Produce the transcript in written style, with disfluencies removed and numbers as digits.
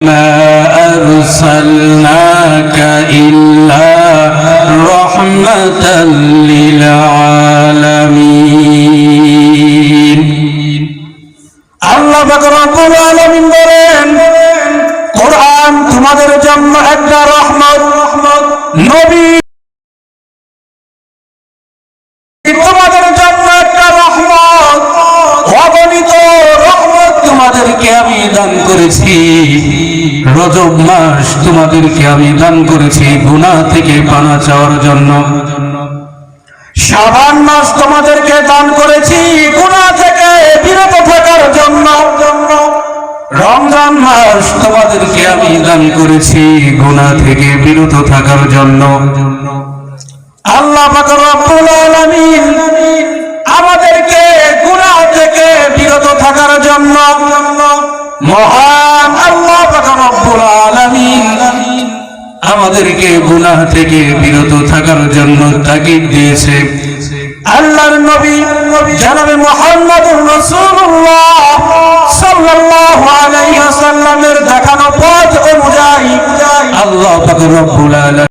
ما أرسلناك إلا رحمة للعالمين আল্লাহ পাক রব্বুল আলামিন বলেন কোরআন তোমাদের জন্য একটা রহমত নবী তোমাদের জন্য একটা রহমত অগণিত রহমত তোমাদেরকে আমি দান করেছি রজব মাস তোমাদেরকে আমি দান করেছি গুনাহ থেকে পানা চাওয়ার জন্য শাবান মাস তোমাদেরকে দান করেছি গুনাহ থেকে বিরত থাকার জন্য রমজান মাস তোমাদেরকে আমি দান করেছি গুনাহ থেকে বিরত থাকার জন্য আল্লাহ পাক রব্বুল আলামিন আমাদেরকে গুনাহ থেকে বিরত থাকার জন্য মহান আল্লাহ পাক রব্বুল আলামিন আমাদেরকে গুনাহ থেকে বিরত থাকার জন্য তাগিদ দিয়েছে আল্লাহর নবী জনাবে মুহাম্মদুর রাসূলুল্লাহ সাল্লাল্লাহু আলাইহি ওয়াসাল্লামের দেখানো পথ অনুযায়ী আল্লাহ পাক রব্বুল আলামিন